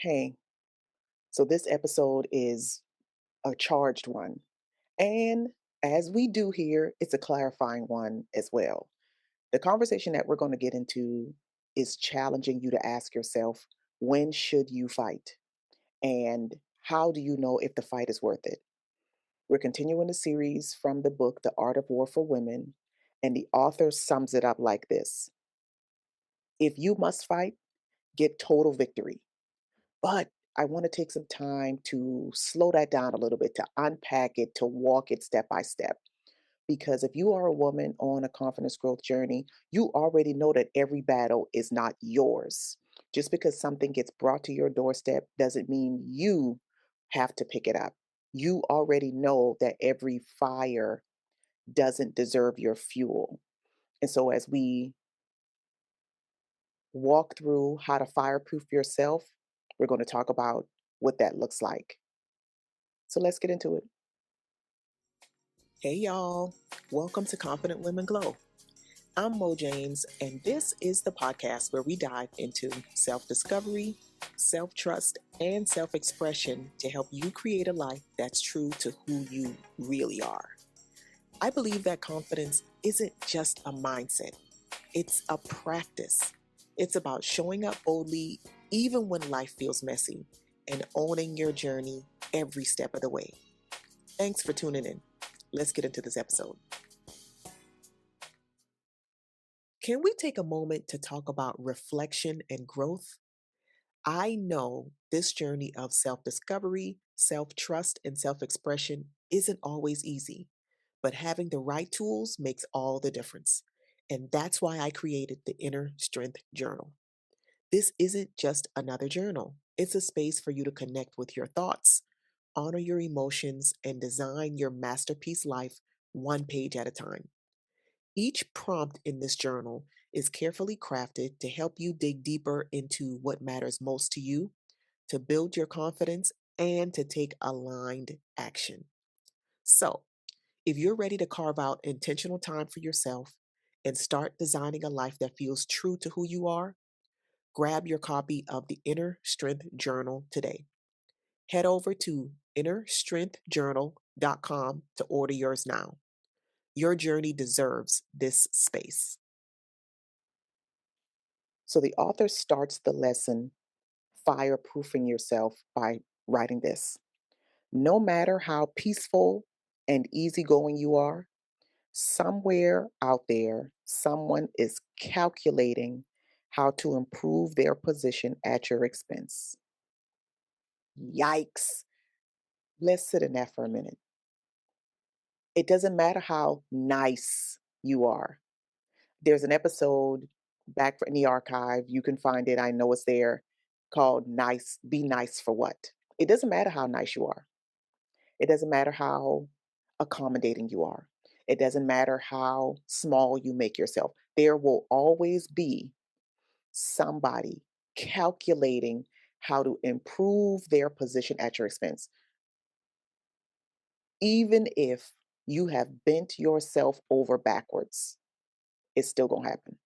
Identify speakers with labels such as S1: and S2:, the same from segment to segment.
S1: Hey, so this episode is a charged one. And as we do here, it's a clarifying one as well. The conversation that we're going to get into is challenging you to ask yourself, when should you fight? And how do you know if the fight is worth it? We're continuing the series from the book, The Art of War for Women. And the author sums it up like this: if you must fight, get total victory. But I want to take some time to slow that down a little bit, to unpack it, to walk it step by step. Because if you are a woman on a confidence growth journey, you already know that every battle is not yours. Just because something gets brought to your doorstep doesn't mean you have to pick it up. You already know that every fire doesn't deserve your fuel. And so, as we walk through how to fireproof yourself, we're going to talk about what that looks like. So let's get into it. Hey, y'all. Welcome to Confident Women Glow. I'm Mo James, and this is the podcast where we dive into self discovery, self trust, and self expression to help you create a life that's true to who you really are. I believe that confidence isn't just a mindset, it's a practice. It's about showing up boldly even when life feels messy and owning your journey every step of the way. Thanks for tuning in. Let's get into this episode. Can we take a moment to talk about reflection and growth? I know this journey of self discovery, self trust, and self expression isn't always easy, but having the right tools makes all the difference. And that's why I created the Inner Strength Journal. This isn't just another journal, it's a space for you to connect with your thoughts, honor your emotions, and design your masterpiece life one page at a time. Each prompt in this journal is carefully crafted to help you dig deeper into what matters most to you, to build your confidence, and to take aligned action. So, if you're ready to carve out intentional time for yourself and start designing a life that feels true to who you are, grab your copy of the Inner Strength Journal today. Head over to innerstrengthjournal.com to order yours now. Your journey deserves this space. So the author starts the lesson, fireproofing yourself, by writing this: no matter how peaceful and easygoing you are, somewhere out there, someone is calculating how to improve their position at your expense. Yikes. Let's sit in that for a minute. It doesn't matter how nice you are. There's an episode back in the archive. You can find it. I know it's there, called Nice, Be Nice for What? It doesn't matter how nice you are. It doesn't matter how accommodating you are. It doesn't matter how small you make yourself. There will always be somebody calculating how to improve their position at your expense. Even if you have bent yourself over backwards, it's still going to happen.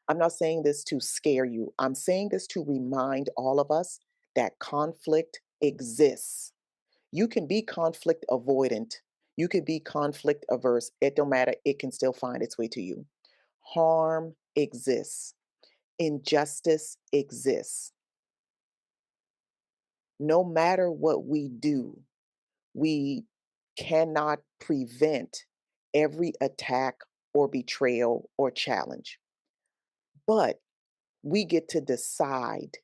S1: I'm not saying this to scare you. I'm saying this to remind all of us that conflict exists. You can be conflict avoidant. You can be conflict averse. It don't matter. It can still find its way to you. Harm exists. Injustice exists. No matter what we do, we cannot prevent every attack or betrayal or challenge. But we get to decide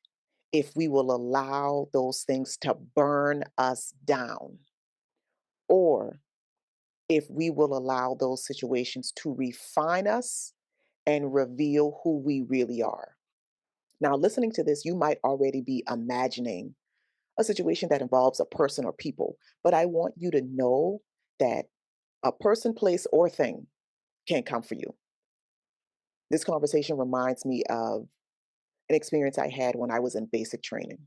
S1: if we will allow those things to burn us down, or if we will allow those situations to refine us and reveal who we really are. Now, listening to this, you might already be imagining a situation that involves a person or people, but I want you to know that a person, place, or thing can't come for you. This conversation reminds me of an experience I had when I was in basic training.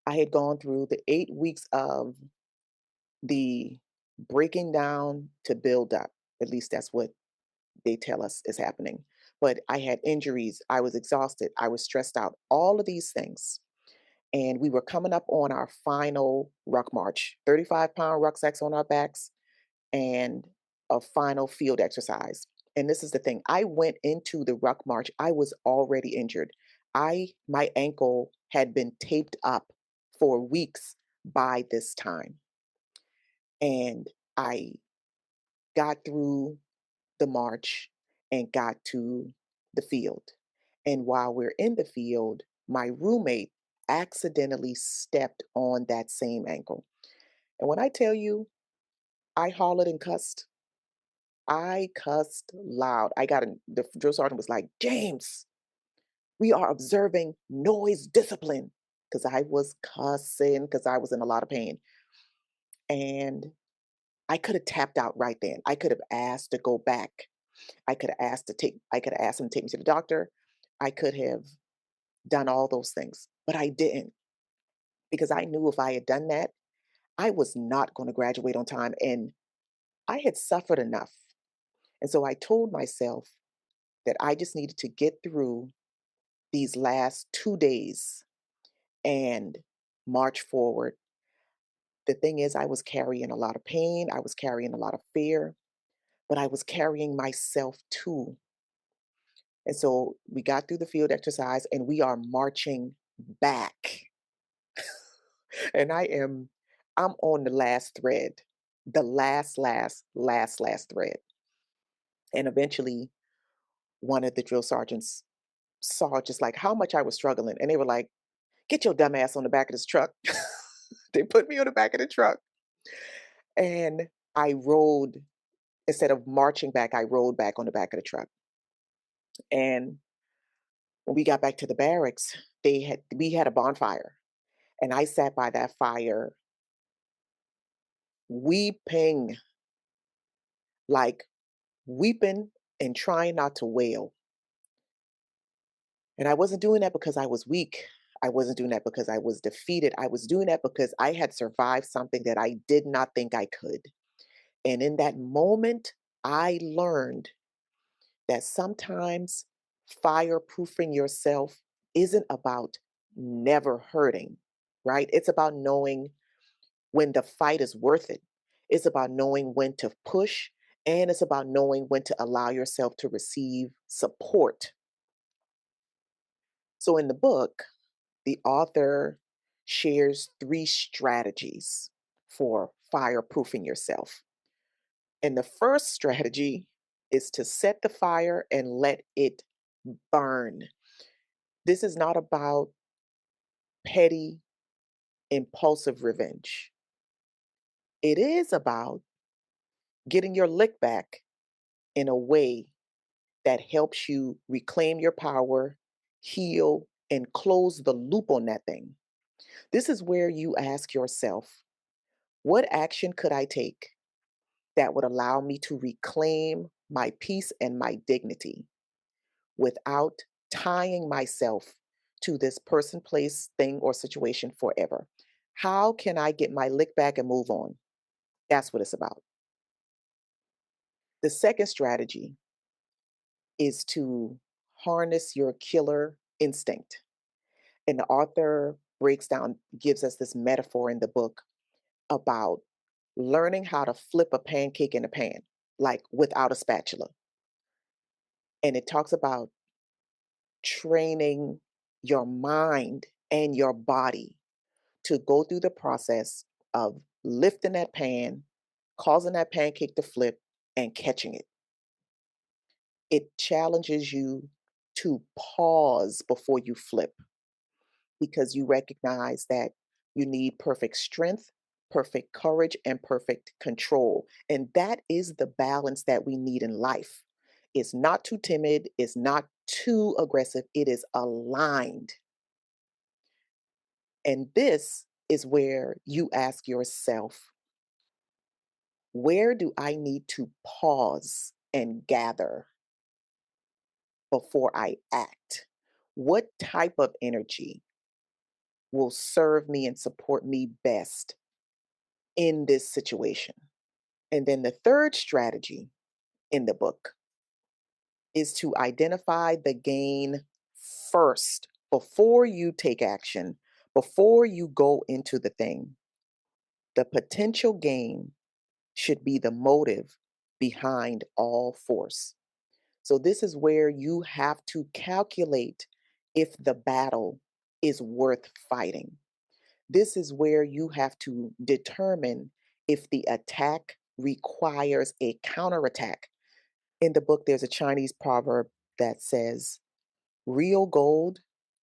S1: I had gone through the 8 weeks of the breaking down to build up. At least that's what they tell us is happening. But I had injuries. I was exhausted. I was stressed out. All of these things. And we were coming up on our final ruck march, 35-pound rucksacks on our backs, and a final field exercise. And this is the thing, I went into the ruck march, I was already injured. My ankle had been taped up for weeks by this time. And I got through the march and got to the field. And while we're in the field, my roommate accidentally stepped on that same ankle. And when I tell you, I hollered and cussed. I cussed loud. The drill sergeant was like, James, we are observing noise discipline. Because I was cussing, because I was in a lot of pain. And I could have tapped out right then. I could have asked to go back. I could have asked him to take me to the doctor. I could have done all those things, but I didn't because I knew if I had done that, I was not going to graduate on time and I had suffered enough. And so I told myself that I just needed to get through these last 2 days and march forward. The thing is, I was carrying a lot of pain, I was carrying a lot of fear, but I was carrying myself too. And so we got through the field exercise and we are marching back. And I'm on the last thread, the last thread. And eventually one of the drill sergeants saw just like how much I was struggling. And they were like, get your dumb ass on the back of this truck. They put me on the back of the truck. And I rode, instead of marching back, I rode back on the back of the truck. And when we got back to the barracks, we had a bonfire. And I sat by that fire weeping, like weeping and trying not to wail. And I wasn't doing that because I was weak. I wasn't doing that because I was defeated. I was doing that because I had survived something that I did not think I could. And in that moment, I learned that sometimes fireproofing yourself isn't about never hurting, right? It's about knowing when the fight is worth it. It's about knowing when to push, and it's about knowing when to allow yourself to receive support. So in the book, the author shares 3 strategies for fireproofing yourself. And the first strategy is to set the fire and let it burn. This is not about petty, impulsive revenge. It is about getting your lick back in a way that helps you reclaim your power, heal, and close the loop on that thing. This is where you ask yourself, what action could I take that would allow me to reclaim my peace and my dignity without tying myself to this person, place, thing, or situation forever? How can I get my lick back and move on? That's what it's about. The second strategy is to harness your killer instinct. And the author gives us this metaphor in the book about learning how to flip a pancake in a pan, like without a spatula. And it talks about training your mind and your body to go through the process of lifting that pan, causing that pancake to flip, and catching it. It challenges you to pause before you flip because you recognize that you need perfect strength, perfect courage, and perfect control. And that is the balance that we need in life. It's not too timid, it's not too aggressive, it is aligned. And this is where you ask yourself, where do I need to pause and gather before I act? What type of energy will serve me and support me best in this situation? And then the third strategy in the book is to identify the gain first before you take action, Before you go into the thing, the potential gain should be the motive behind all force. So, this is where you have to calculate if the battle is worth fighting. This is where you have to determine if the attack requires a counterattack. In the book, there's a Chinese proverb that says, real gold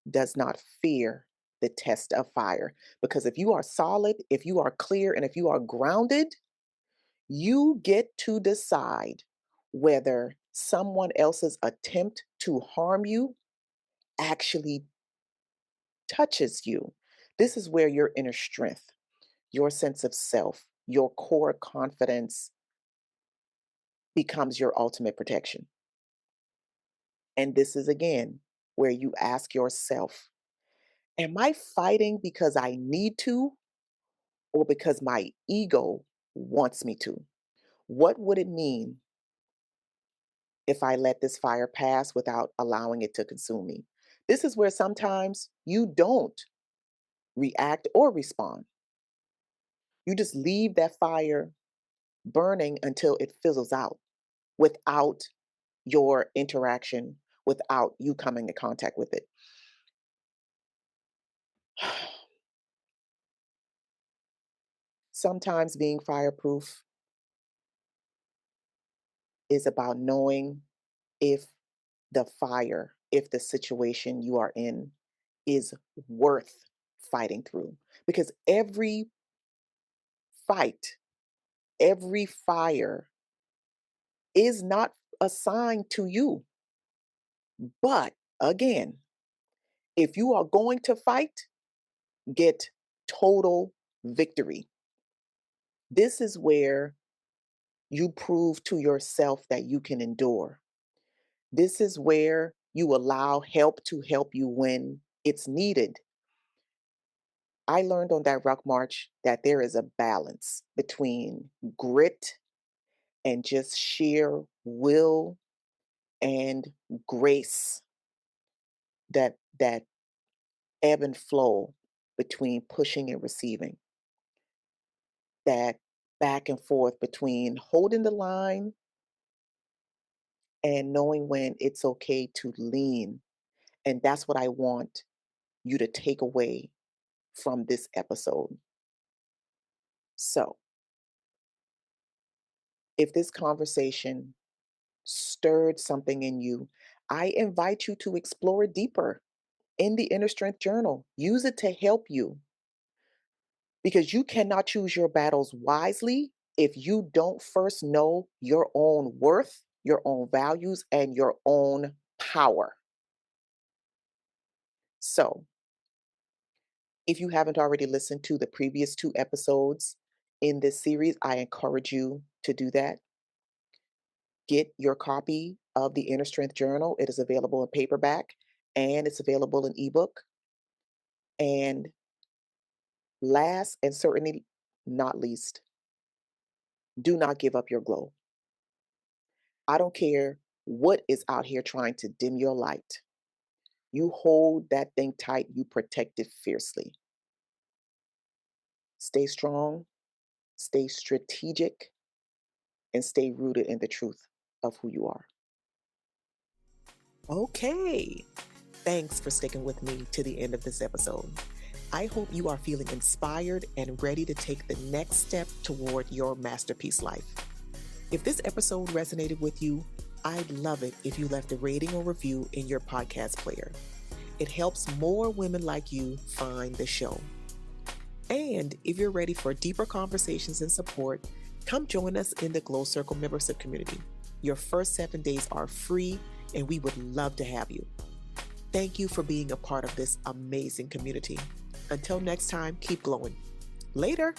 S1: does not fear the test of fire. Because if you are solid, if you are clear, and if you are grounded, you get to decide whether someone else's attempt to harm you actually touches you. This is where your inner strength, your sense of self, your core confidence becomes your ultimate protection. And this is again where you ask yourself, am I fighting because I need to or because my ego wants me to? What would it mean if I let this fire pass without allowing it to consume me? This is where sometimes you don't react or respond. You just leave that fire burning until it fizzles out without your interaction, without you coming in contact with it. Sometimes being fireproof is about knowing if the fire, if the situation you are in is worth fighting through. Because every fight, every fire is not assigned to you. But again, if you are going to fight, get total victory. This is where you prove to yourself that you can endure. This is where you allow help to help you when it's needed. I learned on that rock march that there is a balance between grit and just sheer will and grace, that ebb and flow between pushing and receiving, that back and forth between holding the line and knowing when it's okay to lean. And that's what I want you to take away from this episode. So, if this conversation stirred something in you, I invite you to explore it deeper in the Inner Strength Journal. Use it to help you because you cannot choose your battles wisely if you don't first know your own worth, your own values, and your own power. So, if you haven't already listened to the previous 2 episodes in this series, I encourage you to do that. Get your copy of the Inner Strength Journal. It is available in paperback and it's available in ebook. And last and certainly not least, do not give up your glow. I don't care what is out here trying to dim your light. You hold that thing tight, you protect it fiercely. Stay strong, stay strategic, and stay rooted in the truth of who you are. Okay. Thanks for sticking with me to the end of this episode. I hope you are feeling inspired and ready to take the next step toward your masterpiece life. If this episode resonated with you, I'd love it if you left a rating or review in your podcast player. It helps more women like you find the show. And if you're ready for deeper conversations and support, come join us in the Glow Circle membership community. Your first 7 days are free, and we would love to have you. Thank you for being a part of this amazing community. Until next time, keep glowing. Later.